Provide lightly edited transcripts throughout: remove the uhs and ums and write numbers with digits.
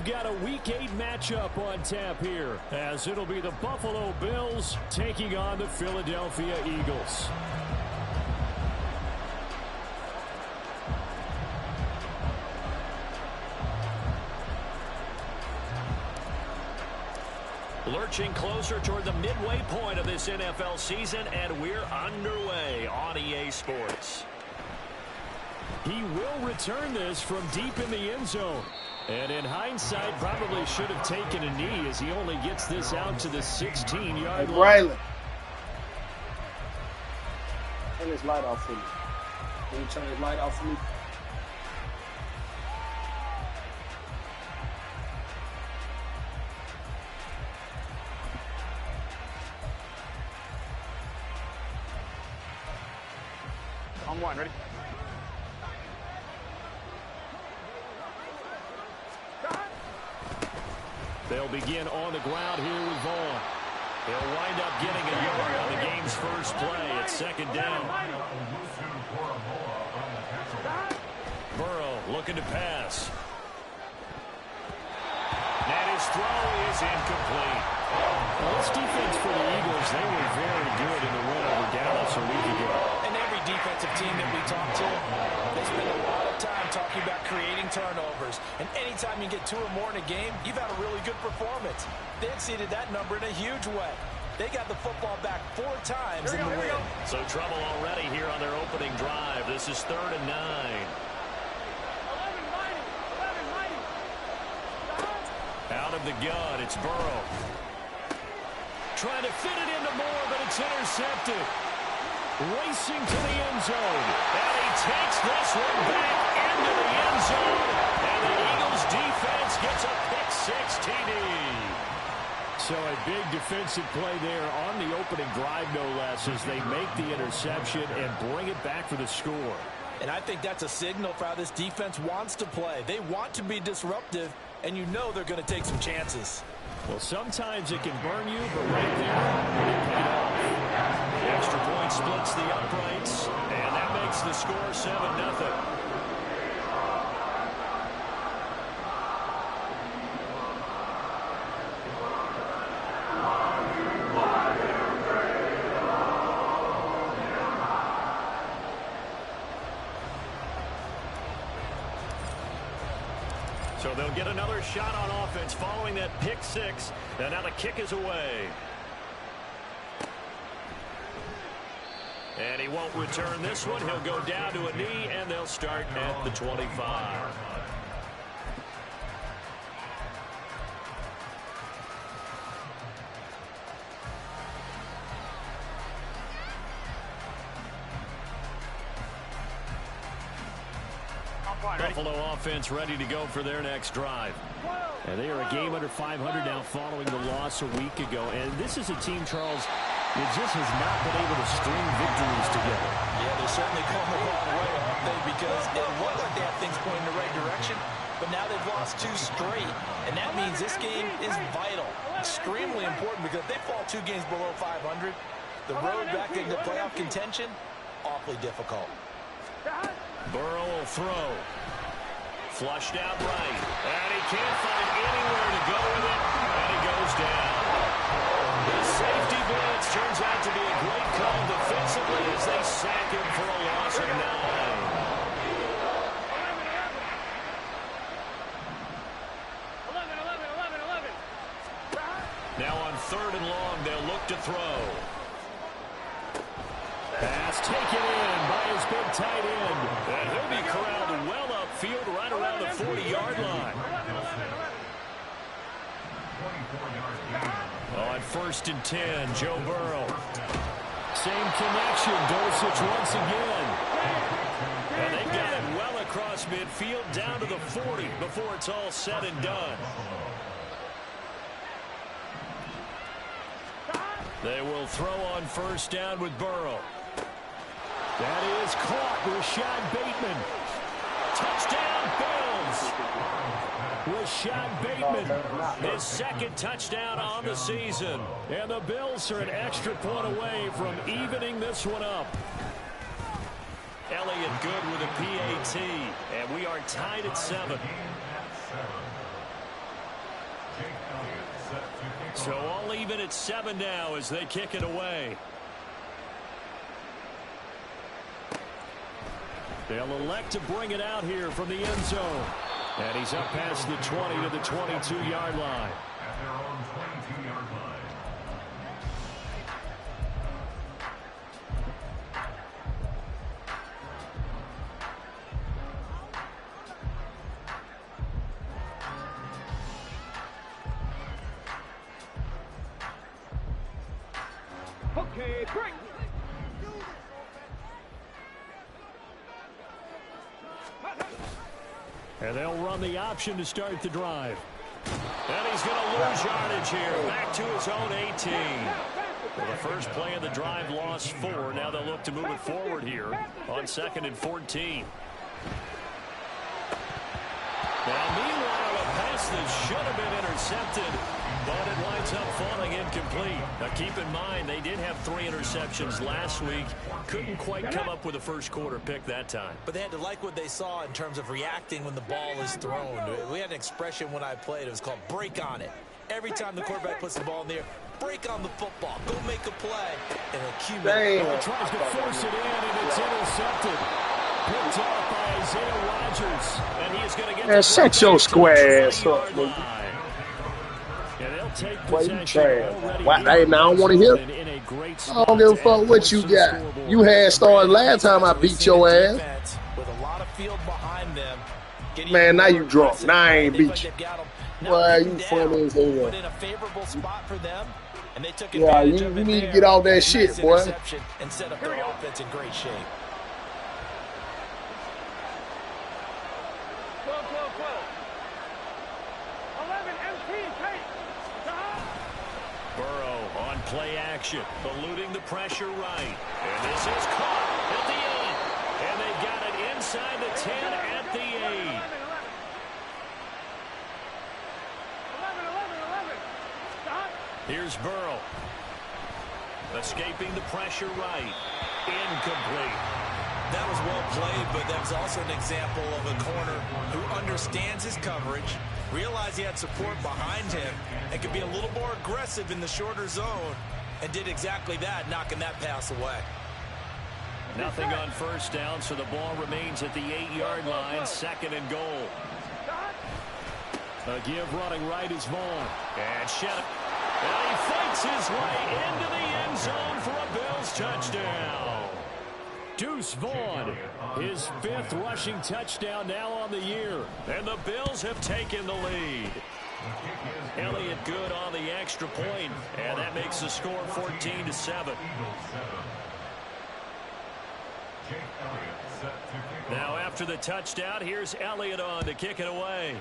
we've got a Week 8 matchup on tap here, as it'll be the Buffalo Bills taking on the Philadelphia Eagles. Lurching closer toward the midway point of this NFL season, and we're underway on EA Sports. He will return this from deep in the end zone. And in hindsight, probably should have taken a knee as he only gets this out to the 16-yard line. Braylon. Turn his light off for me. Can you turn his light off for me? On one, ready? They'll begin on the ground here with Vaughn. He'll wind up getting a yard on the game's first play. It's second down. Burrow looking to pass. And his throw is incomplete. Well, this defense for the Eagles, they were very good in the win over Dallas a week ago. And every defensive team that we talk to, they spend a lot of time talking about creating turnovers. And anytime you get 2 or more in a game, you've had a really good performance. They exceeded that number in a huge way. They got the football back 4 times in the win. So trouble already here on their opening drive. This is 3rd and 9. Out of the gun, it's Burrow. Trying to fit it into Moore, but it's intercepted. Racing to the end zone. And he takes this one back into the end zone. And the Eagles defense gets a pick-6 TD. So a big defensive play there on the opening drive, no less, as they make the interception and bring it back for the score. And I think that's a signal for how this defense wants to play. They want to be disruptive, and you know they're going to take some chances. Well, sometimes it can burn you, but right there, it paid off. The extra point splits the uprights, and that makes the score 7-0. So they'll get another shot on offense following that pick-6, and now the kick is away. And he won't return this one. He'll go down to a knee, and they'll start at the 25. Buffalo offense ready to go for their next drive. And they are a game under 500 now following the loss a week ago. And this is a team, Charles, that just has not been able to string victories together. Yeah, they're certainly going the wrong way, aren't they? Because it looked like they had things pointing in the right direction, but now they've lost 2 straight. And that means this game is vital, extremely important, because if they fall 2 games below 500, the road back into playoff contention, awfully difficult. Burrow will throw. Flushed out right. And he can't find anywhere to go with it. And he goes down. The safety blitz turns out to be a great call defensively as they sack him for a loss of 9. Now on 3rd and long, they'll look to throw. Pass taken in by his big tight end. And he'll be corralled well upfield right around the 40-yard line. On 1st and 10, Joe Burrow. Same connection, Dulcich once again. And they've got it well across midfield down to the 40 before it's all said and done. They will throw on 1st down with Burrow. That is caught. Rashad Bateman. Touchdown, Bills. Rashad Bateman, his 2nd touchdown on the season. And the Bills are an extra point away from evening this one up. Elliott good with a PAT. And we are tied at 7. So all even at 7 now as they kick it away. They'll elect to bring it out here from the end zone. And he's up past the 20 to the 22-yard line. At their own 22-yard line. Okay, break. And they'll run the option to start the drive. And he's going to lose yardage here. Back to his own 18. Well, the first play of the drive lost 4. Now they'll look to move it forward here on 2nd and 14. Now, meanwhile, a pass that should have been intercepted, but it winds up falling incomplete. Now, keep in mind, they did have 3 interceptions last week. Couldn't quite come up with a first-quarter pick that time. But they had to like what they saw in terms of reacting when the ball is thrown. We had an expression when I played. It was called break on it. Every time the quarterback puts the ball in the air, break on the football. Go make a play. And accumulate. Well, tries to force it in, and it's intercepted. Picked off by Isaiah Rodgers. And he is going to get Man, shut your square ass up, nigga. Yeah, they'll take Why you possession trash? already. Why, hey, man, I don't want to hear. I don't give a fuck what you got. You had started last time I beat your ass. With a lot of field behind them. Man, now you drunk. Now I ain't beat you. Boy, you funny as hell. Put in a favorable spot for them, and they took Yeah, advantage you of it need to there. get off that shit, Nice boy. interception and set up their offense in great shape. Burrow on play action, eluding the pressure right. And this is caught at the 8. And they've got it inside the 10 at the 8. Here's Burrow. Escaping the pressure right. Incomplete. That was well played, but that was also an example of a corner who understands his coverage, realized he had support behind him, and could be a little more aggressive in the shorter zone, and did exactly that, knocking that pass away. Nothing on first down, so the ball remains at the 8-yard line, 2nd and goal. A give running right is Vaughn. And Shannon. And he fights his way into the end zone for a Bills touchdown. Deuce Vaughn, his 5th rushing touchdown now on the year. And the Bills have taken the lead. Elliott good on the extra point, and that makes the score 14-7. Now after the touchdown, here's Elliott on to kick it away.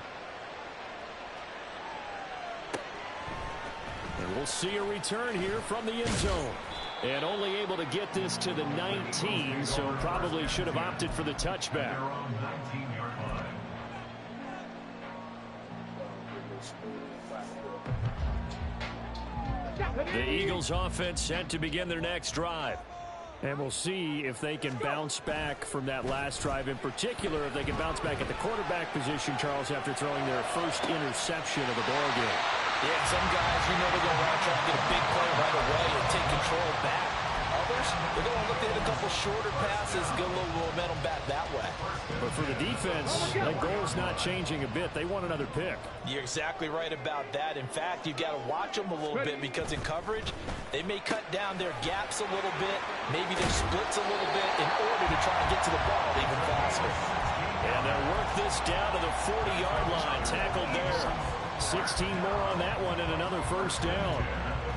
And we'll see a return here from the end zone. And only able to get this to the 19, so probably should have opted for the touchback. The Eagles offense set to begin their next drive. And we'll see if they can bounce back from that last drive, in particular if they can bounce back at the quarterback position, Charles, after throwing their first interception of the ball game. Yeah, some guys, you know, they're going to want to try to get a big play right away and take control back. Others, they're going to look to hit a couple shorter passes, get a little momentum back that way. But for the defense, that goal's not changing a bit. They want another pick. You're exactly right about that. In fact, you've got to watch them a little bit because in coverage, they may cut down their gaps a little bit, maybe their splits a little bit in order to try and get to the ball even faster. And they'll work this down to the 40-yard line. Tackled there. 16 more on that one and another first down.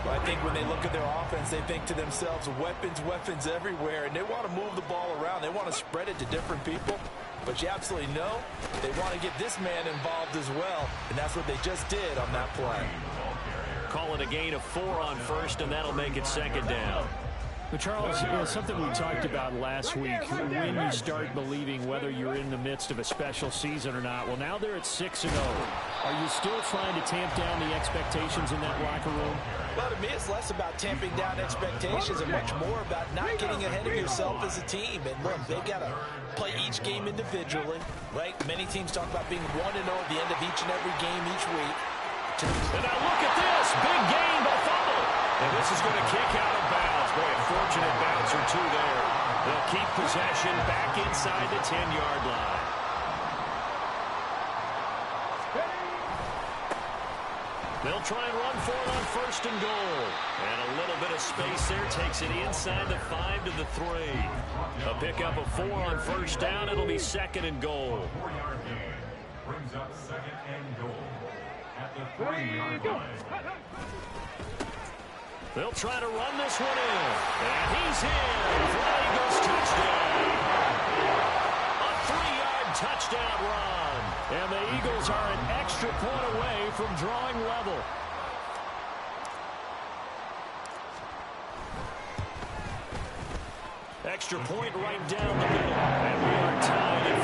I think when they look at their offense, they think to themselves, weapons, weapons everywhere, and they want to move the ball around. They want to spread it to different people. But you absolutely know they want to get this man involved as well, and that's what they just did on that play. Call it a gain of 4 on first, and that'll make it 2nd down. But Charles, something we talked about last week, when you start believing whether you're in the midst of a special season or not. Well, now they're at 6-0. Are you still trying to tamp down the expectations in that locker room? Well, to me, it's less about tamping down expectations and much more about not getting ahead of yourself as a team. And look, they got to play each game individually, right? Many teams talk about being 1-0 at the end of each and every game each week. To And now look at this. Big gain by fumble. And this is going to kick out of bounds. Boy, a fortunate bounce or two there. They'll keep possession back inside the 10-yard line. They'll try and run for it on first and goal. And a little bit of space there takes it inside the 5 to the 3. A pickup of 4 on first down. It'll be second and goal. 4-yard gain brings up second and goal at the 3-yard line. They'll try to run this one in. And he's in. Eagles touchdown. A 3-yard touchdown run. And the Eagles are an extra point away from drawing level. Extra point right down the middle. And we are tied at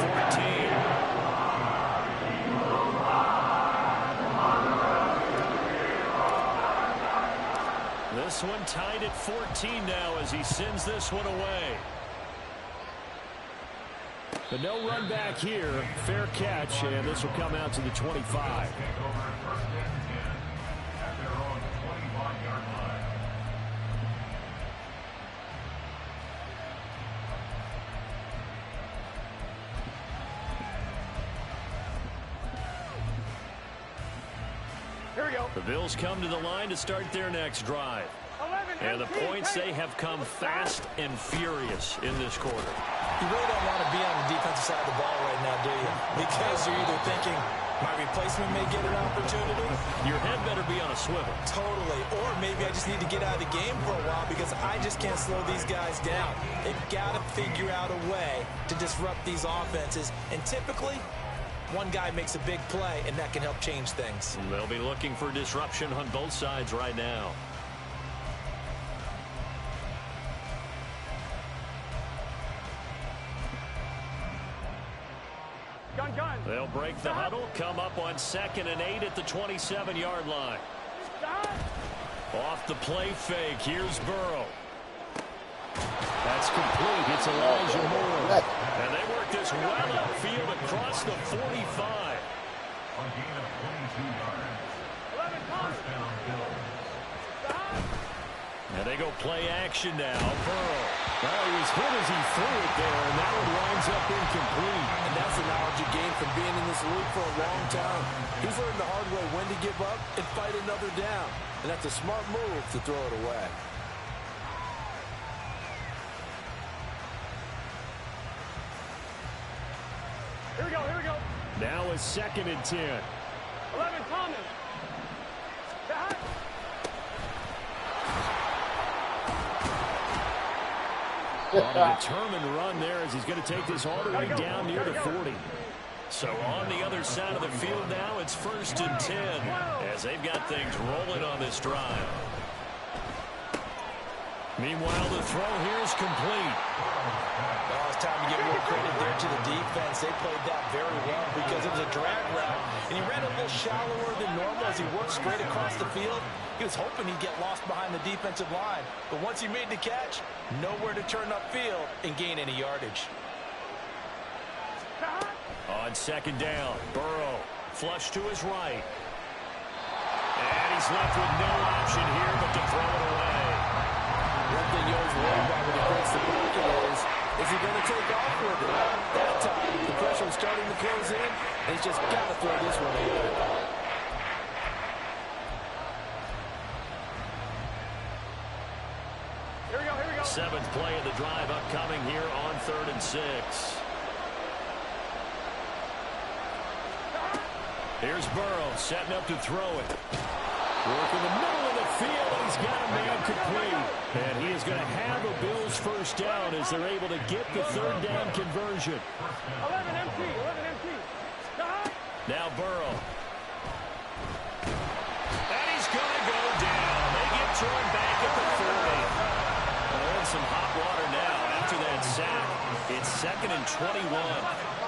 14. This one tied at 14 now as he sends this one away. But no run back here. Fair catch, and this will come out to the 25. Take over first and 10 at their own 25-yard line. Here we go. The Bills come to the line to start their next drive. 11, And the points, they have come fast and furious in this quarter. You really don't want to be on the defensive side of the ball right now, do you? Because you're either thinking, my replacement may get an opportunity. Your head better be on a swivel. Totally. Or maybe I just need to get out of the game for a while because I just can't slow these guys down. They've got to figure out a way to disrupt these offenses. And typically, one guy makes a big play, and that can help change things. They'll be looking for disruption on both sides right now. Gun. They'll break the huddle, come up on 2nd and 8 at the 27-yard line. Off the play fake, here's Burrow. That's complete. It's Elijah Moore. And they work this well upfield across the 45. A gain of 22 yards. First down, Bills. And they go play action now. Burrow. Well, he was hit as he threw it there, and that one winds up incomplete. And that's the knowledge you gain from being in this league for a long time. He's learned the hard way when to give up and fight another down. And that's a smart move to throw it away. Here we go. Now a 2nd and 10. 11, Thomas. Back. On a determined run there as he's going to take this all the way down near the 40. So on the other side of the field now, it's 1st and 10 as they've got things rolling on this drive. Meanwhile, the throw here is complete. Oh, it's time to give more credit there to the defense. They played that very well because it was a drag route, and he ran a little shallower than normal as he worked straight across the field. He was hoping he'd get lost behind the defensive line, but once he made the catch, nowhere to turn upfield and gain any yardage. On 2nd down, Burrow flush to his right. And he's left with no option here but to throw it away. One thing you always worry about when he breaks the pocket is he going to take off with it? That time, the pressure was starting to close in, and he's just got to throw this one in. Here we go. 7th play of the drive upcoming here on 3rd and 6. Here's Burrow setting up to throw it. Work in the middle of the field, and he's got a man complete. And he is going to have a Bills first down as they're able to get the 3rd down conversion. 11 MT. Now Burrow. And he's going to go down. They get to him back at the 40. They're in some hot water now after that sack. It's 2nd and 21.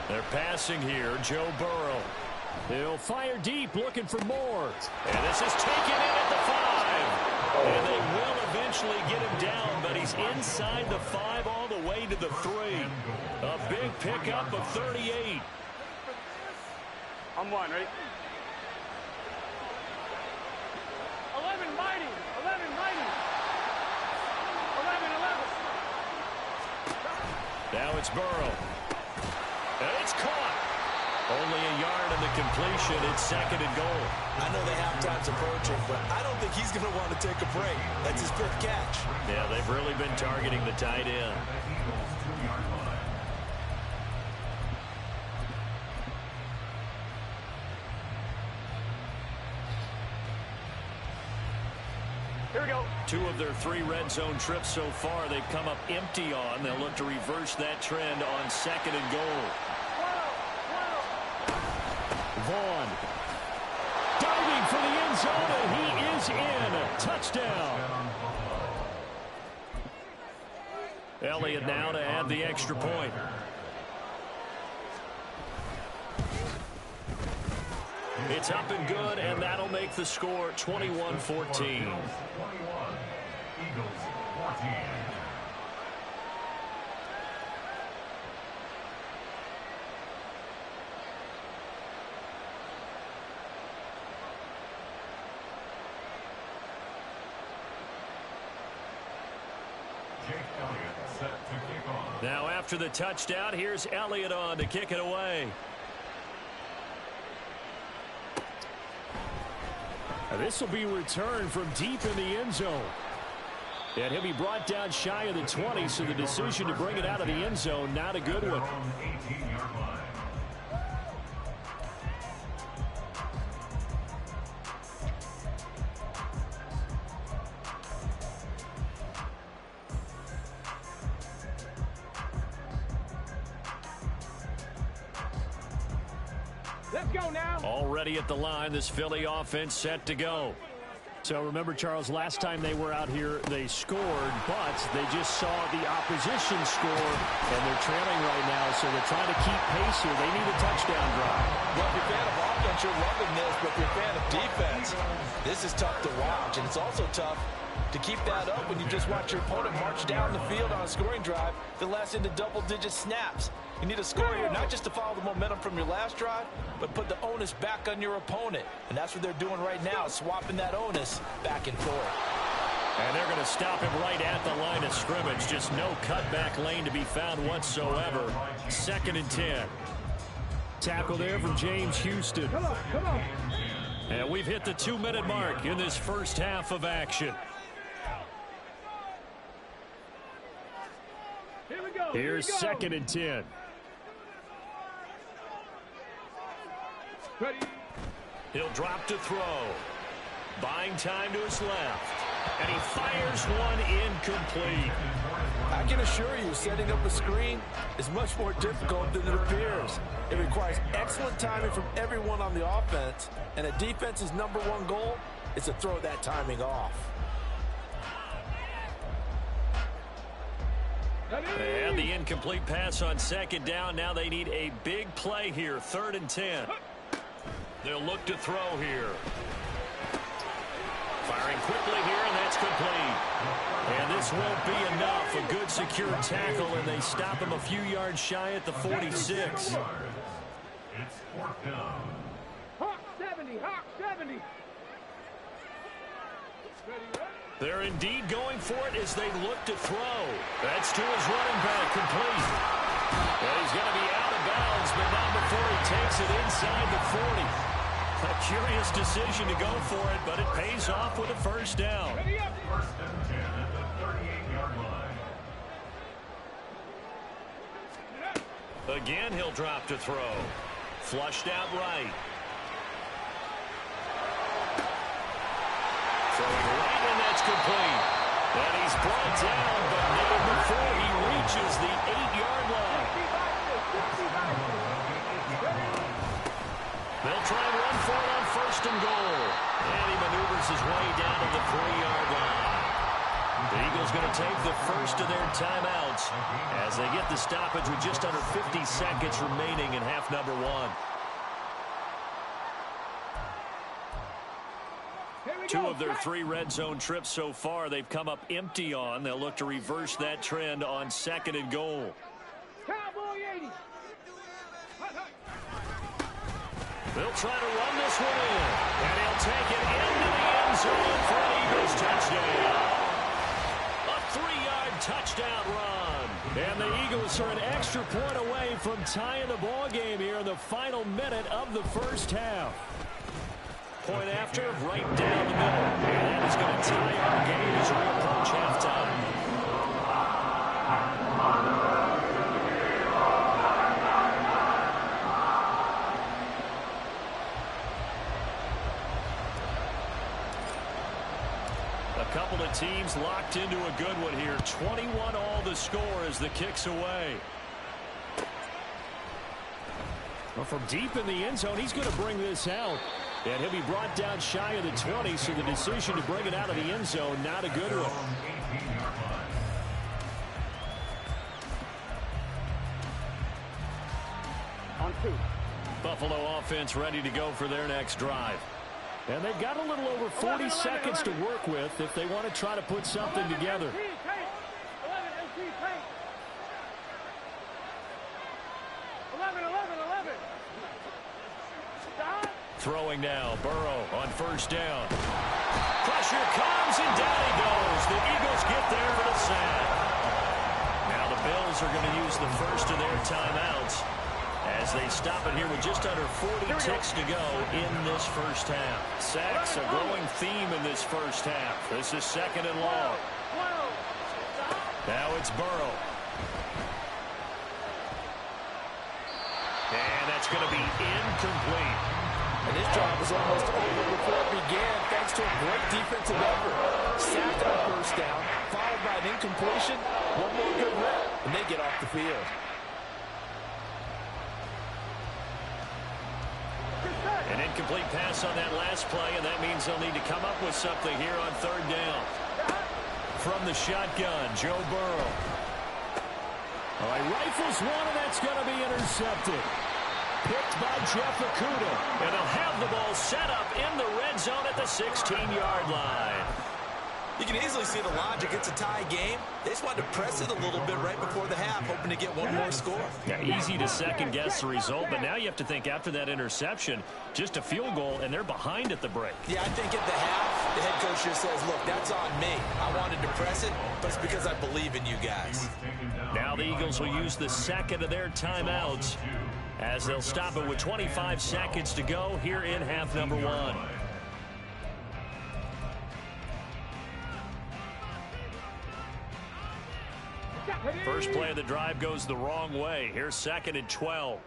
They're passing here, Joe Burrow. He'll fire deep, looking for more. And this is taken in at the 5. And they will eventually get him down, but he's inside the 5 all the way to the 3. A big pickup of 38. I'm one, ready? 11 mighty. 11 mighty. 11, 11. Now it's Burrow. And it's caught. Only a yard in the completion. It's 2nd and goal. I know the halftime's approaching, but I don't think he's going to want to take a break. That's his 5th catch. Yeah, they've really been targeting the tight end. Here we go. 2 of their 3 red zone trips so far they've come up empty on. They'll look to reverse that trend on 2nd and goal. Vaughn diving for the end zone, and he is in. Touchdown. Elliott now to add the extra point. It's up and good, and that'll make the score 21-14. Eagles 14. Now after the touchdown, here's Elliott on to kick it away. This will be returned from deep in the end zone. And he'll be brought down shy of the 20, so the decision to bring it out of the end zone, not a good one. Let's go now. Already at the line, this Philly offense set to go. So remember, Charles, last time they were out here, they scored, but they just saw the opposition score, and they're trailing right now, so they're trying to keep pace here. They need a touchdown drive. Well, if you're a fan of offense, you're loving this, but if you're a fan of defense, this is tough to watch, and it's also tough to keep that up when you just watch your opponent march down the field on a scoring drive that lasts into double-digit snaps. You need a score here not just to follow the momentum from your last drive, but put the onus back on your opponent. And that's what they're doing right now, swapping that onus back and forth. And they're going to stop him right at the line of scrimmage. Just no cutback lane to be found whatsoever. 2nd and 10. Tackle there from James Houston. Come on. And we've hit the 2-minute mark in this first half of action. Here we go. Here's 2nd and 10. Ready. He'll drop to throw. Buying time to his left. And he fires one incomplete. I can assure you, setting up a screen is much more difficult than it appears. It requires excellent timing from everyone on the offense, and a defense's #1 goal is to throw that timing off. And the incomplete pass on 2nd down. Now they need a big play here. 3rd and 10. They'll look to throw here. Firing quickly here, and that's complete. And this won't be enough. A good secure tackle, and they stop him a few yards shy at the 46. It's 4th down. Hawk 70. Hawk 70. They're indeed going for it as they look to throw. That's to his running back, complete. And he's going to be out of bounds, but not before he takes it inside the 40. A curious decision to go for it, but it pays off with a first down. 1st and 10 at the 38-yard line. Again, he'll drop to throw. Flushed out right. Throwing right, and that's complete. And he's brought down, but never before he reaches the 8-yard line. They'll try and run for it on 1st and goal. And he maneuvers his way down to the 3-yard line. The Eagles going to take the first of their timeouts as they get the stoppage with just under 50 seconds remaining in half number 1. 2 of their 3 red zone trips so far they've come up empty on. They'll look to reverse that trend on 2nd and goal. Cowboy 80. They'll try to run this one in. And he'll take it into the end zone for an Eagles touchdown. A 3-yard touchdown run. And the Eagles are an extra point away from tying the ball game here in the final minute of the first half. Point after, right down the middle. And that is going to tie our game as we approach halftime. A couple of teams locked into a good one here. 21 all the score as the kick's away. Well, from deep in the end zone, he's going to bring this out. And he'll be brought down shy of the 20, so the decision to bring it out of the end zone, not a good one. On 2. Buffalo offense ready to go for their next drive. And they've got a little over 40 seconds to work with if they want to try to put something together. 11. Stop. Throwing now, Burrow on first down. Pressure comes and down he goes. The Eagles get there for the sack. Now the Bills are going to use the first of their timeouts as they stop it here with just under 40 ticks to go in this first half. Sacks a growing theme in this first half. This is second and long. Now it's Burrow. And that's going to be incomplete. And his job was almost over before it began, thanks to a great defensive effort. Sacked on first down, followed by an incompletion. One more good rep, and they get off the field. An incomplete pass on that last play, and that means they'll need to come up with something here on third down. From the shotgun, Joe Burrow. All right, rifles one, and that's going to be intercepted. Picked by Jeff Okudah. And they'll have the ball set up in the red zone at the 16-yard line. You can easily see the logic. It's a tie game. They just wanted to press it a little bit right before the half, hoping to get one more score. Yeah, easy to second-guess the result, but now you have to think after that interception, just a field goal, and they're behind at the break. Yeah, I think at the half, the head coach just says, look, that's on me. I wanted to press it, but it's because I believe in you guys. Now the Eagles will use the second of their timeouts as they'll stop it with 25 seconds to go here in half number one. First play of the drive goes the wrong way. Here's second and 12.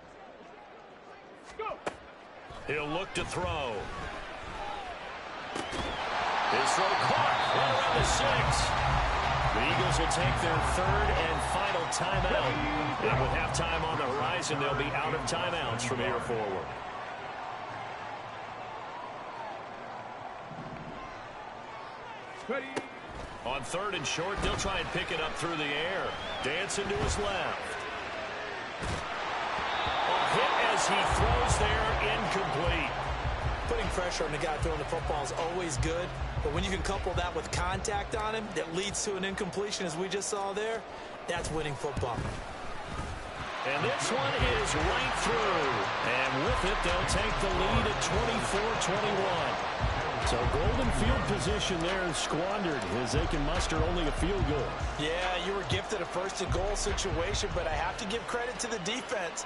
He'll look to throw. His throw caught right around the 6. The Eagles will take their third and final timeout. And with halftime on the horizon, they'll be out of timeouts from here forward. Ready. On third and short, they'll try and pick it up through the air. Dancing to his left. A hit as he throws there, incomplete. Putting pressure on the guy throwing the football is always good, but when you can couple that with contact on him that leads to an incompletion, as we just saw there, that's winning football. And this one is right through. And with it, they'll take the lead at 24-21. So golden field position there squandered as they can muster only a field goal. Yeah, you were gifted a first-and-goal situation, but I have to give credit to the defense.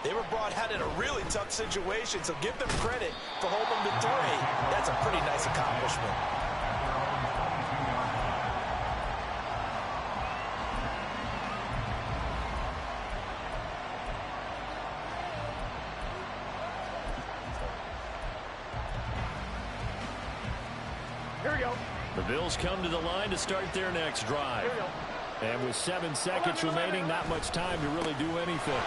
They were brought out in a really tough situation, so give them credit for holding them to 3. That's a pretty nice accomplishment. Here we go. The Bills come to the line to start their next drive. Here we go. And with 7 seconds remaining, not much time to really do anything.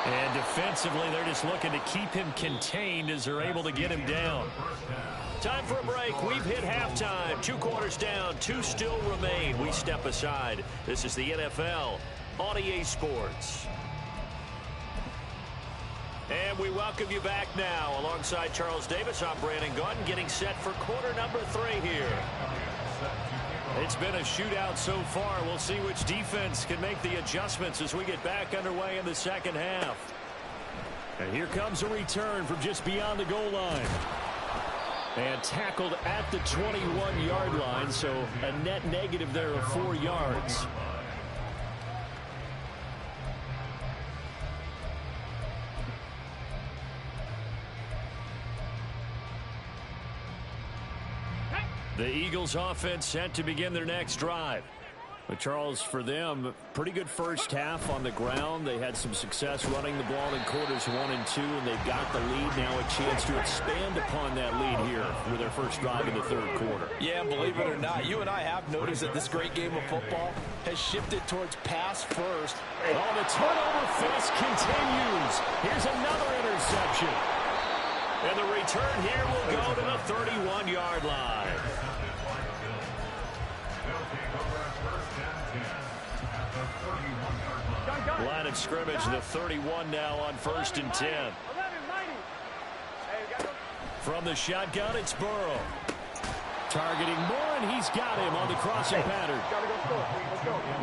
And defensively, they're just looking to keep him contained as they're able to get him down. Time for a break. We've hit halftime. 2 quarters down. 2 still remain. We step aside. This is the NFL on EA Sports. And we welcome you back now. Alongside Charles Davis, I'm Brandon Gaudin, getting set for quarter number 3 here. It's been a shootout so far. We'll see which defense can make the adjustments as we get back underway in the second half. And here comes a return from just beyond the goal line. And tackled at the 21-yard line, so a net negative there of 4 yards. The Eagles offense set to begin their next drive. But Charles, for them, pretty good first half on the ground. They had some success running the ball in quarters 1 and 2, and they've got the lead. Now a chance to expand upon that lead here with their first drive in the third quarter. Yeah, believe it or not, you and I have noticed that this great game of football has shifted towards pass first. Oh, the turnover fest continues. Here's another interception. And the return here will go to the 31-yard line. Line of scrimmage, the 31 now on 1st and 10. From the shotgun, it's Burrow. Targeting Moore, and he's got him on the crossing pattern.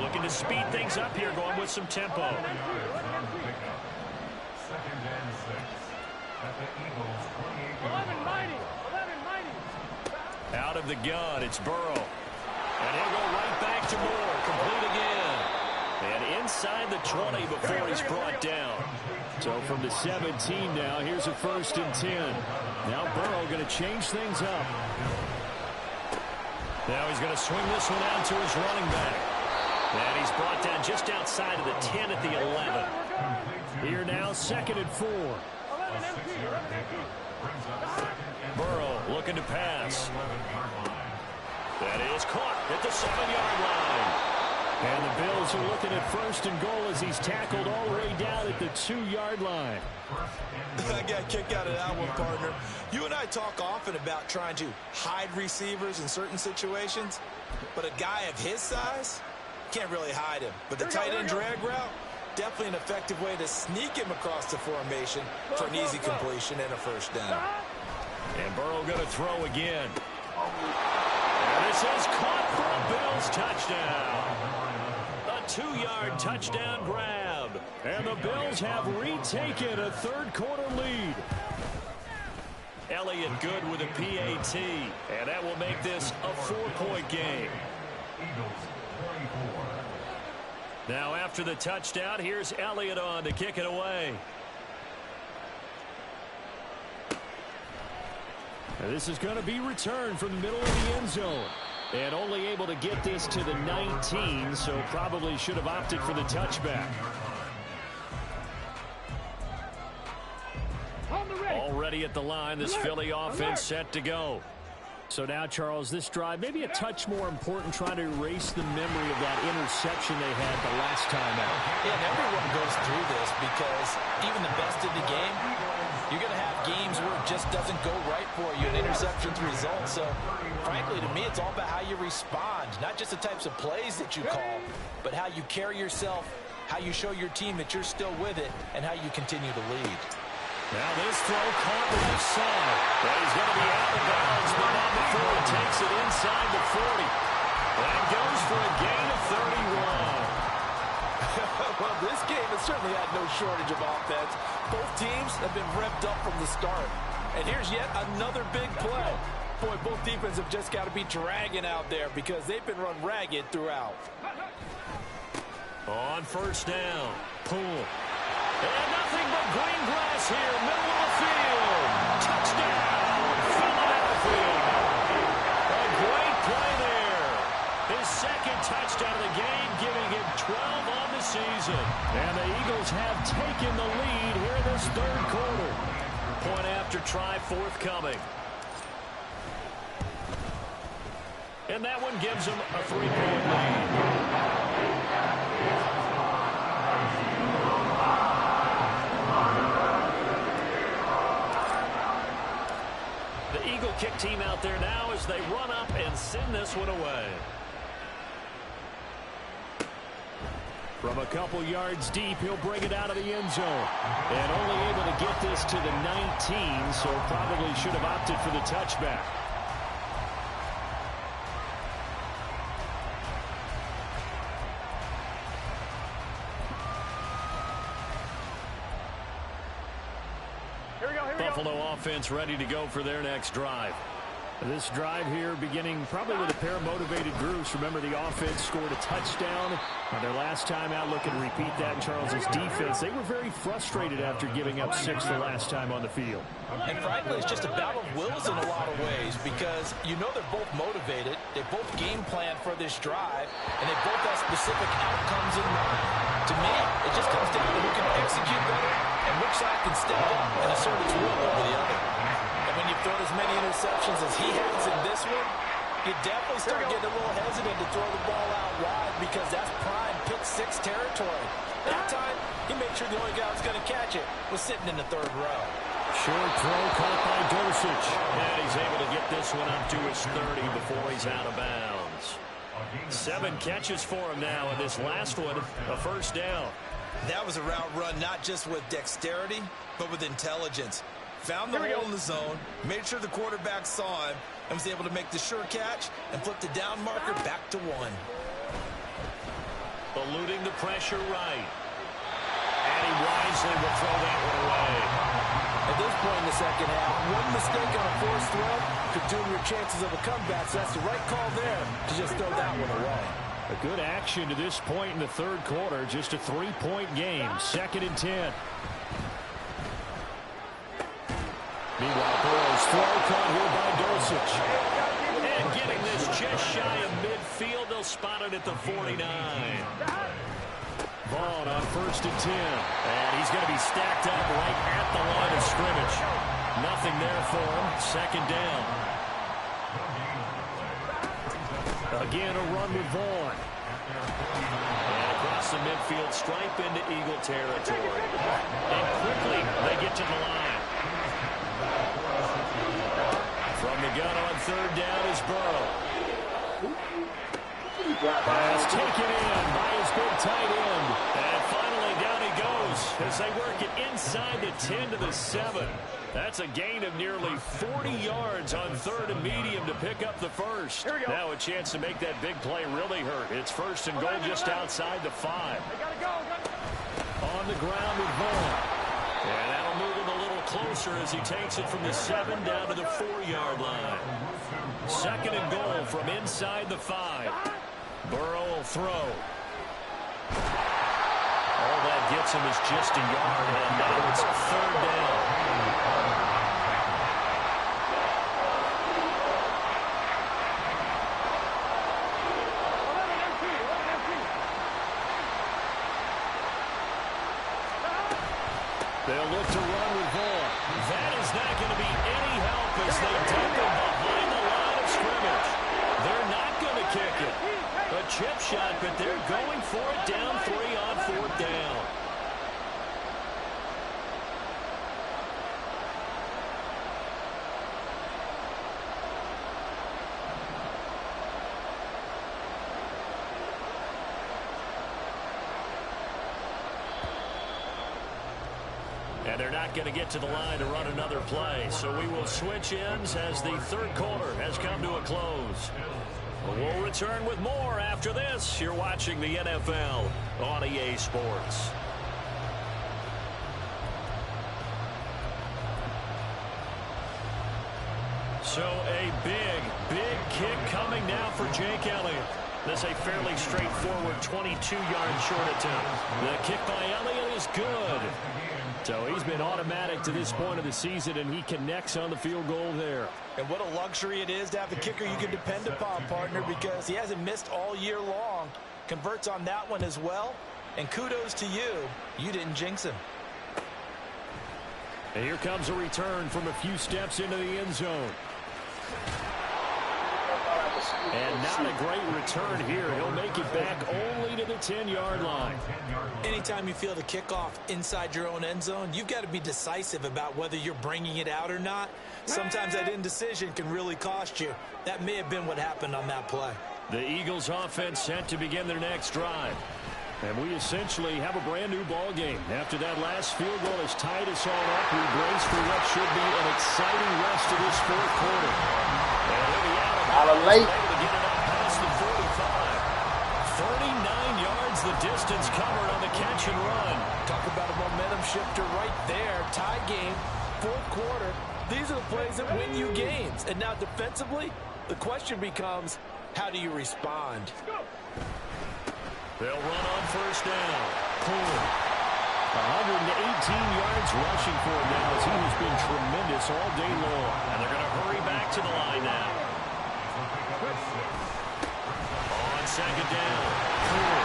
Looking to speed things up here, going with some tempo. 2nd and 6 at the Eagles 28-yard line. Out of the gun, it's Burrow. And he'll go right back to Moore. Complete again. And inside the 20 before he's brought down. So from the 17 now, here's a 1st and 10. Now Burrow going to change things up. Now he's going to swing this one out to his running back. And he's brought down just outside of the 10 at the 11. Here now, 2nd and 4. Burrow looking to pass. That is caught at the 7-yard line. And the Bills are looking at 1st and goal as he's tackled all the way down at the 2-yard line. I got a kick out of that one, partner. You and I talk often about trying to hide receivers in certain situations, but a guy of his size can't really hide him. But the tight end drag route, definitely an effective way to sneak him across the formation for an easy completion and a 1st down. And Burrow going to throw again. And this is caught for a Bills touchdown. A 2-yard touchdown grab. And the Bills have retaken a third-quarter lead. Elliott good with a PAT. And that will make this a 4-point game. Now after the touchdown, here's Elliott on to kick it away. And this is going to be returned from the middle of the end zone. And only able to get this to the 19, so probably should have opted for the touchback. Already at the line, this Philly offense set to go. So now, Charles, this drive maybe a touch more important, trying to erase the memory of that interception they had the last time out. Yeah, and everyone goes through this because even the best in the game, you're going to have games where it just doesn't go right for you, and interceptions result. So, frankly, to me, it's all about how you respond, not just the types of plays that you call, but how you carry yourself, how you show your team that you're still with it, and how you continue to lead. Now this throw caught left side. But he's going to be out of bounds, but not before he takes it inside the 40. And goes for a gain of 31. Well, this game has certainly had no shortage of offense. Both teams have been revved up from the start. And here's yet another big play. Boy, both defenses have just got to be dragging out there because they've been run ragged throughout. On 1st down, Poole. And nothing but green grass here, middle of the field. Touchdown, Philadelphia. A great play there. His 2nd touchdown of the game, giving him 12 on the season. And the Eagles have taken the lead here in this third quarter. Point after try forthcoming. And that one gives them a 3-point lead. Kick team out there now as they run up and send this one away. From a couple yards deep, he'll bring it out of the end zone. And only able to get this to the 19, so probably should have opted for the touchback. Buffalo offense ready to go for their next drive. This drive here beginning probably with a pair of motivated groups. Remember, the offense scored a touchdown on their last time out. Looking to repeat that in Charles's defense. They were very frustrated after giving up 6 the last time on the field. And frankly, it's just a battle of wills in a lot of ways because you know they're both motivated. They both game plan for this drive, and they both have specific outcomes in mind. To me, it just comes down to who can execute better and which side can step up and assert its will over the other. When you throw as many interceptions as he has in this one, you definitely start getting a little hesitant to throw the ball out wide because that's prime pick 6 territory. That time, he made sure the only guy who was going to catch it was sitting in the 3rd row. Short throw caught by Dulcich. And he's able to get this one up to his 30 before he's out of bounds. 7 catches for him now, and this last one, a first down. That was a route run not just with dexterity, but with intelligence. Found the hole in the zone, made sure the quarterback saw him, and was able to make the sure catch and flip the down marker back to 1. Eluding the pressure right. And he wisely will throw that one away. At this point in the second half, one mistake on a forced throw could doom your chances of a comeback, so that's the right call there to just throw that one away. A good action to this point in the 3rd quarter. Just a 3-point game. 2nd and 10. Meanwhile, Burrow's throw caught here by Dulcich. And getting this just shy of midfield. They'll spot it at the 49. Vaughn on 1st and 10. And he's going to be stacked up right at the line of scrimmage. Nothing there for him. 2nd down. Again, a run with Vaughn. And across the midfield, stripe into Eagle territory. And quickly, they get to the line. From the gun on 3rd down is Burrow. Pass taken in by his big tight end. And finally down he goes as they work it inside the 10 to the 7. That's a gain of nearly 40 yards on 3rd and medium to pick up the first. Now a chance to make that big play really hurt. It's 1st and goal just outside the 5. On the ground with Vaughn. And that'll move him a little closer as he takes it from the 7 down to the 4-yard line. 2nd and goal from inside the 5. Burrow will throw. All that gets him is just a yard, and now it's 3rd down. They'll look to run with Vaughn. That is not going to be any help as they dump him behind the line of scrimmage. They're not going to kick it. A chip shot, but they're going for it down 3 on 4th down. And they're not going to get to the line to run another play. So we will switch ends as the 3rd quarter has come to a close. We'll return with more after this. You're watching the NFL on EA Sports. So a big kick coming now for Jake Elliott. This is a fairly straightforward 22-yard short attempt. The kick by Elliott is good. So he's been automatic to this point of the season, and he connects on the field goal there. And what a luxury it is to have a kicker you can depend upon, partner, because he hasn't missed all year long. Converts on that one as well. And kudos to you. You didn't jinx him. And here comes a return from a few steps into the end zone. And not a great return here. He'll make it back only to the 10-yard line. Anytime you feel the kickoff inside your own end zone, you've got to be decisive about whether you're bringing it out or not. Sometimes that indecision can really cost you. That may have been what happened on that play. The Eagles offense set to begin their next drive. And we essentially have a brand-new ball game. After that last field goal has tied us all up, we brace for what should be an exciting rest of this 4th quarter. And he'll be out of late. Able to get it up past the 45. 39 yards the distance covered on the catch and run. Talk about a momentum shifter right there. Tie game, fourth quarter, these are the plays that win you games. And now defensively, the question becomes, how do you respond? They'll run on first down. Poole. 118 yards rushing for him now as he has been tremendous all day long. And they're going to hurry back to the line now. On second down. Poole.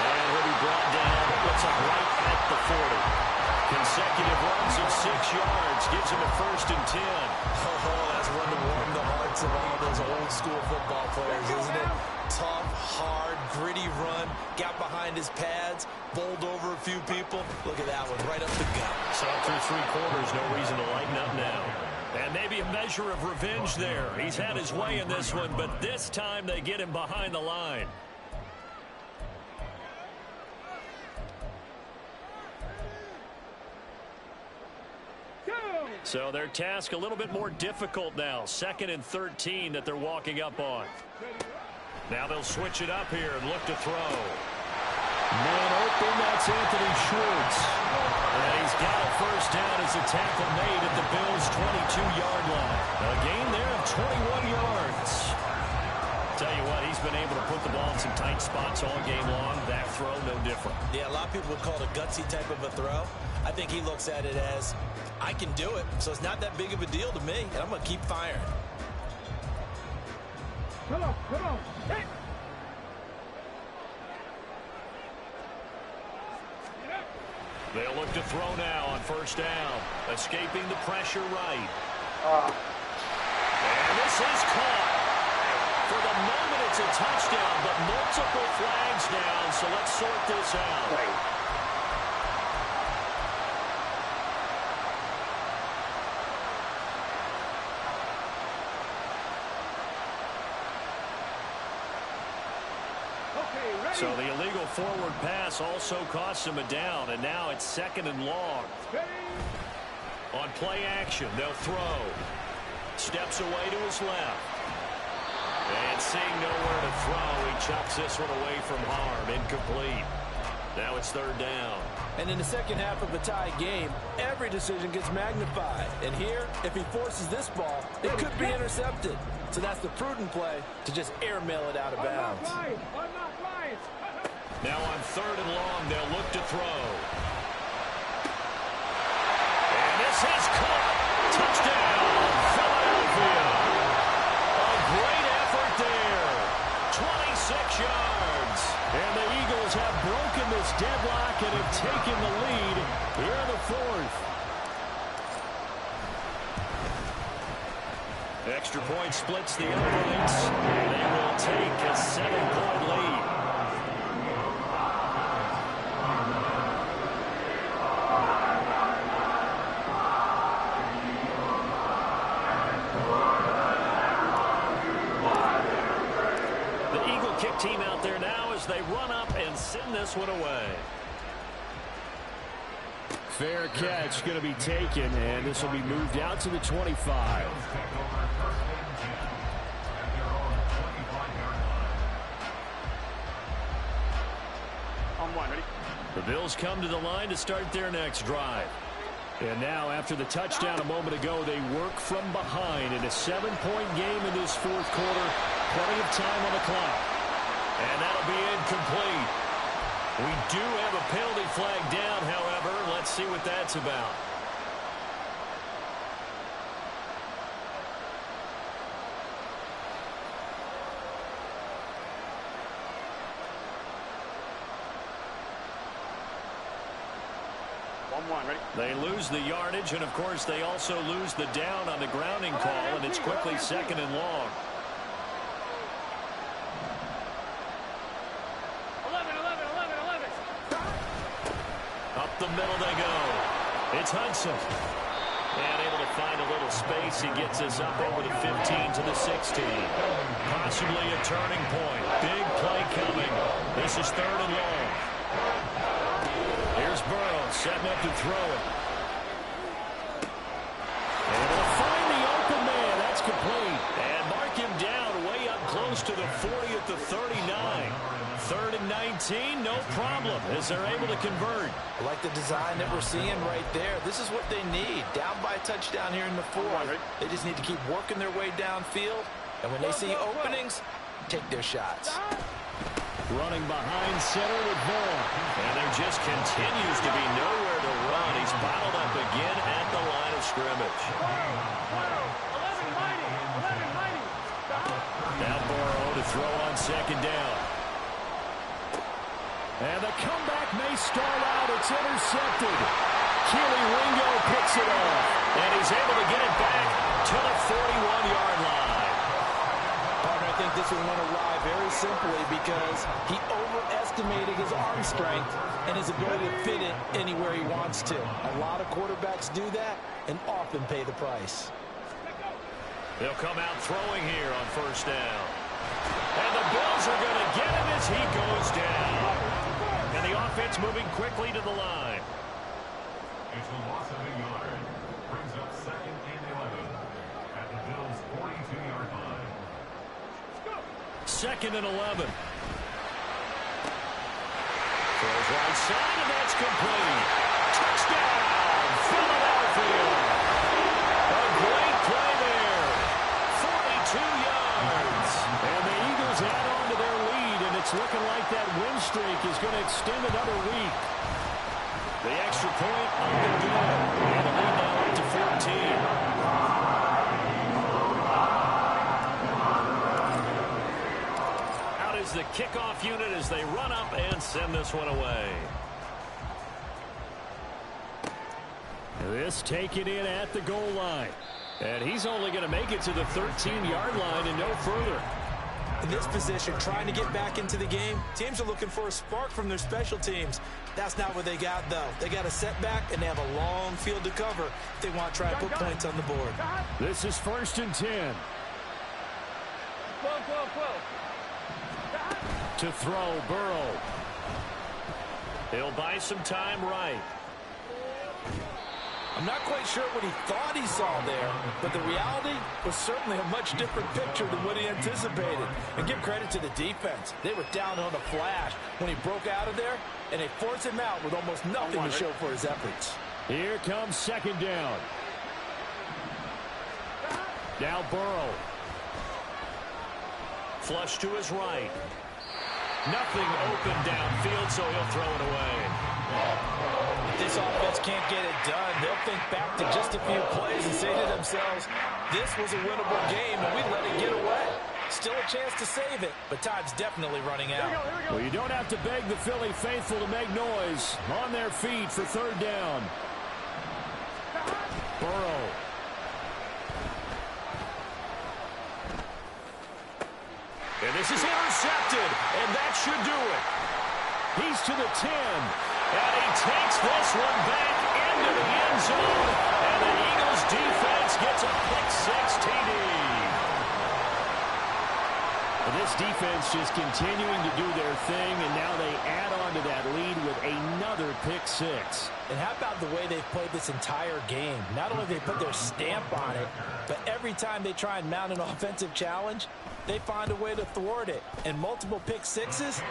And he'll be brought down. Looks like right at the 40. Consecutive runs of 6 yards gives him a 1st and 10. Oh, that's one to warm the hearts of all those old school football players, isn't it? Tough, hard, gritty run, got behind his pads, bowled over a few people. Look at that one, right up the gut. So through 3 quarters, no reason to lighten up now. And maybe a measure of revenge there. He's had his way in this one, but this time they get him behind the line. So their task a little bit more difficult now. 2nd and 13 that they're walking up on. Now they'll switch it up here and look to throw. Man open, that's Anthony Schwartz. And he's got a 1st down as a tackle made at the Bills' 22-yard line. A gain there of 21 yards. Tell you what, he's been able to put the ball in some tight spots all game long. That throw, no different. Yeah, a lot of people would call it a gutsy type of a throw. I think he looks at it as, I can do it, so it's not that big of a deal to me, and I'm going to keep firing. Come on, come on. Hey. They'll look to throw now on 1st down. Escaping the pressure right. And this is caught. For the moment, it's a touchdown, but multiple flags down, so let's sort this out. So the illegal forward pass also costs him a down, and now it's 2nd and long. On play action, they'll throw. Steps away to his left. And seeing nowhere to throw, he chucks this one away from harm. Incomplete. Now it's 3rd down. And in the second half of a tie game, every decision gets magnified. And here, if he forces this ball, it could be intercepted. So that's the prudent play to just airmail it out of bounds. Now on 3rd and long, they'll look to throw. And this is caught. Touchdown, Philadelphia. A great effort there. 26 yards. And the Eagles have broken this deadlock and have taken the lead here in the 4th. Extra point splits the uprights. They will take a 7-point lead. Team out there now as they run up and send this one away. Fair catch going to be taken, and this will be moved out to the 25. On 1, ready? The Bills come to the line to start their next drive. And now, after the touchdown a moment ago, they work from behind in a 7-point game in this 4th quarter. Plenty of time on the clock. And that'll be incomplete. We do have a penalty flag down, however. Let's see what that's about. Ready? They lose the yardage, and of course they also lose the down on the grounding call, and it's quickly 2nd and long. 11. Up the middle they go. It's Hudson. And able to find a little space. He gets us up over the 15 to the 16. Possibly a turning point. Big play coming. This is 3rd and long. Here's Burrow setting up to throw it. Able to find the open man. That's complete. And mark him down way up close to the 40 at the 39. 3rd and 19, no problem, as they're able to convert. I like the design that we're seeing right there. This is what they need. Down by a touchdown here in the 4th. They just need to keep working their way downfield. And when they see openings, take their shots. Running behind center with Vaughn. And there just continues to be nowhere to run. He's bottled up again at the line of scrimmage. Now Burrow to throw on 2nd down. And the comeback may start out. It's intercepted. Keely Ringo picks it off. And he's able to get it back to the 41-yard line. Partner, I think this one went awry very simply because he overestimated his arm strength and his ability to fit it anywhere he wants to. A lot of quarterbacks do that and often pay the price. They'll come out throwing here on 1st down. And the Bills are going to get him as he goes down. And the offense moving quickly to the line. It's a loss of a yard. Brings up 2nd and 11 at the Bills' 42-yard line. 2nd and 11. Throws right side, and that's complete. Touchdown, Philadelphia. A great play there. 42 yards. And the Eagles add on to their lead, and it's looking like that win streak is going to extend another week. The extra point on the good. And the lead now up to 14. The kickoff unit as they run up and send this one away. This taken in at the goal line. And he's only going to make it to the 13-yard line and no further. In this position, trying to get back into the game, teams are looking for a spark from their special teams. That's not what they got, though. They got a setback, and they have a long field to cover if they want to try and put points on the board. This is 1st and 10. To throw, Burrow. He'll buy some time right. I'm not quite sure what he thought he saw there, but the reality was certainly a much different picture than what he anticipated. And give credit to the defense. They were down on a flash when he broke out of there, and they forced him out with almost nothing to show for his efforts. Here comes 2nd down. Now Burrow. Flush to his right. Nothing open downfield, so he'll throw it away. If this offense can't get it done, they'll think back to just a few plays and say to themselves, this was a winnable game, and we let it get away. Still a chance to save it, but time's definitely running out. Well, you don't have to beg the Philly faithful to make noise. On their feet for 3rd down. Burrow. And this is intercepted, and that should do it. He's to the 10, and he takes this one back into the end zone, and the Eagles defense gets a pick-6 TD. And this defense just continuing to do their thing, and now they add on to that lead with another pick-6. And how about the way they've played this entire game? Not only have they put their stamp on it, but every time they try and mount an offensive challenge, they find a way to thwart it. And multiple pick-6s?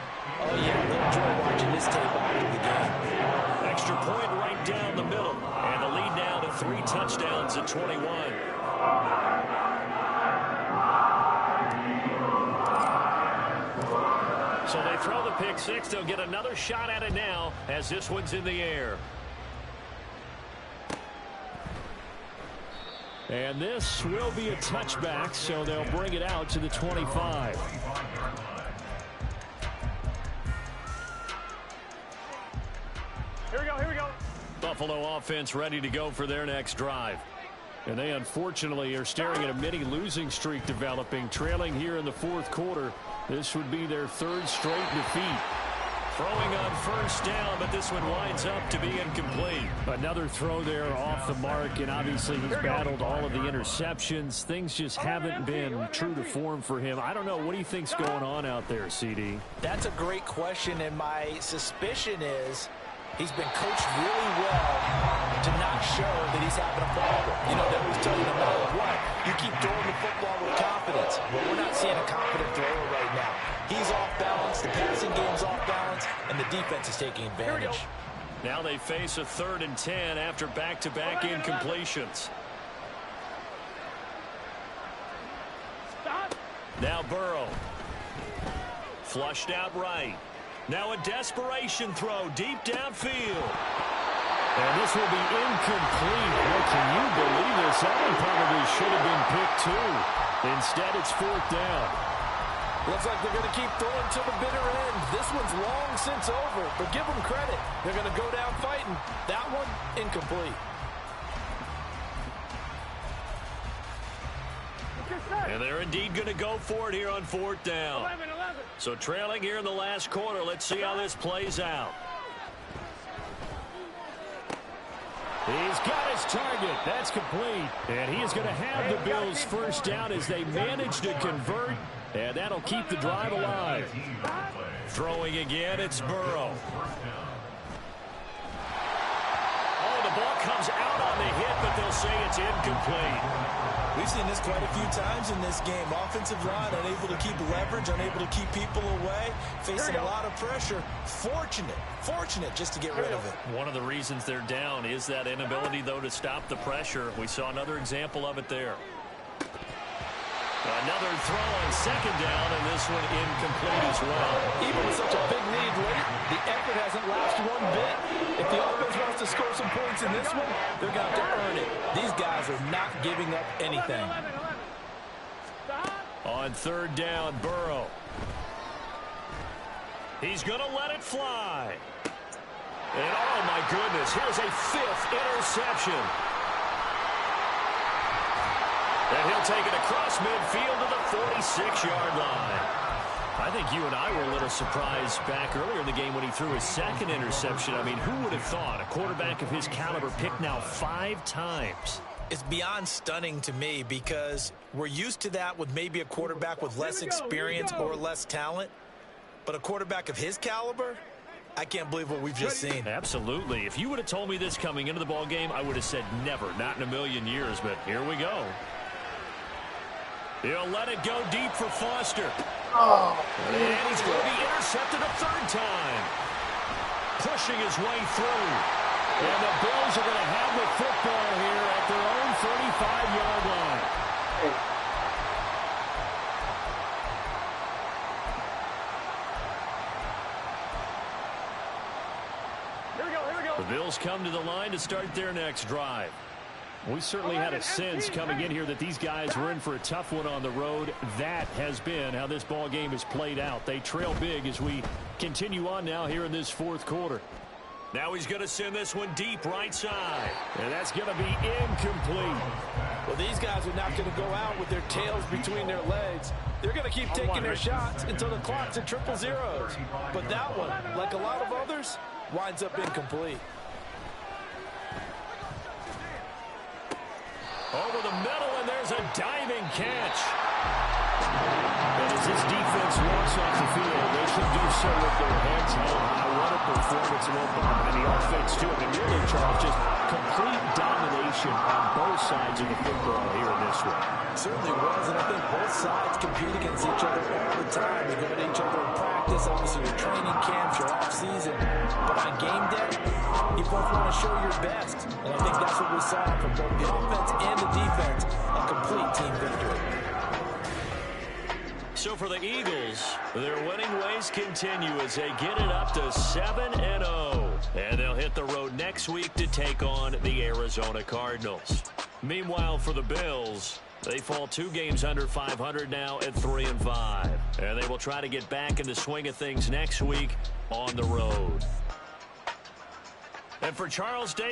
Oh, yeah, they'll enjoy watching this tape after the game. Extra point right down the middle. And the lead now to 3 touchdowns at 21. So they throw the pick-6. They'll get another shot at it now as this one's in the air. And this will be a touchback, so they'll bring it out to the 25. Here we go. Buffalo offense ready to go for their next drive. And they unfortunately are staring at a mini losing streak developing, trailing here in the 4th quarter. This would be their 3rd straight defeat. Throwing on 1st down, but this one winds up to be incomplete. Another throw there off the mark, and obviously he's battled all of the interceptions. Things just haven't been true to form for him. I don't know. What do you think's going on out there, CD? That's a great question, and my suspicion is he's been coached really well to not show that he's having a problem. You know, they always tell you no matter what, you keep throwing the football with confidence. But we're not seeing a confident thrower right now. He's off balance, the passing game's off balance, and the defense is taking advantage. Now they face a 3rd and 10 after back-to-back incompletions. Now Burrow. Flushed out right. Now a desperation throw deep downfield. And this will be incomplete. What can you believe this? That one probably should have been picked too. Instead, it's 4th down. Looks like they're going to keep throwing to the bitter end. This one's long since over, but give them credit. They're going to go down fighting. That one, incomplete. And they're indeed going to go for it here on 4th down. 11. So trailing here in the last quarter. Let's see how this plays out. He's got his target. That's complete. And he is going to have the Bills' first down as they manage to convert. And that'll keep the drive alive. Throwing again, it's Burrow. Oh, the ball comes out on the hit, but they'll say it's incomplete. We've seen this quite a few times in this game. Offensive line unable to keep leverage, unable to keep people away, facing a lot of pressure. Fortunate just to get rid of it. One of the reasons they're down is that inability, though, to stop the pressure. We saw another example of it there. Another throw on 2nd down, and this one incomplete as well. Even with such a big lead late, the effort hasn't lasted one bit. If the offense wants to score some points in this one, they're going to have to earn it. These guys are not giving up anything. On 3rd down, Burrow. He's going to let it fly. And oh my goodness, here's a 5th interception. And he'll take it across midfield to the 46-yard line. I think you and I were a little surprised back earlier in the game when he threw his 2nd interception. I mean, who would have thought a quarterback of his caliber picked now 5 times? It's beyond stunning to me because we're used to that with maybe a quarterback with less experience or less talent. But a quarterback of his caliber, I can't believe what we've just seen. Absolutely. If you would have told me this coming into the ball game, I would have said never, not in a million years. But here we go. He'll let it go deep for Foster. And he's going to be intercepted a 3rd time. Pushing his way through. And the Bills are going to have the football here at their own 35-yard line. Here we go. The Bills come to the line to start their next drive. We certainly had a sense coming in here that these guys were in for a tough one on the road. That has been how this ball game has played out. They trail big as we continue on now here in this 4th quarter. Now he's going to send this one deep right side. And that's going to be incomplete. Well, these guys are not going to go out with their tails between their legs. They're going to keep taking their shots until the clock's at 0-0. But that one, like a lot of others, winds up incomplete. Over the middle, and there's a diving catch. And as this defense walks off the field, they should do so with their heads held high. What a performance of Obama. And the offense, too. I mean, really, Charles, just complete domination on both sides of the football here in this one. It certainly was, and I think both sides compete against each other all the time. They go to each other in practice, obviously your training camps, your off-season. But on game day, you both want to show your best. And I think that's what we saw from both the offense and the defense, a complete team victory. So for the Eagles, their winning ways continue as they get it up to 7-0. And they'll hit the road next week to take on the Arizona Cardinals. Meanwhile, for the Bills, they fall 2 games under 500 now at 3-5. And they will try to get back in the swing of things next week on the road. And for Charles Davis,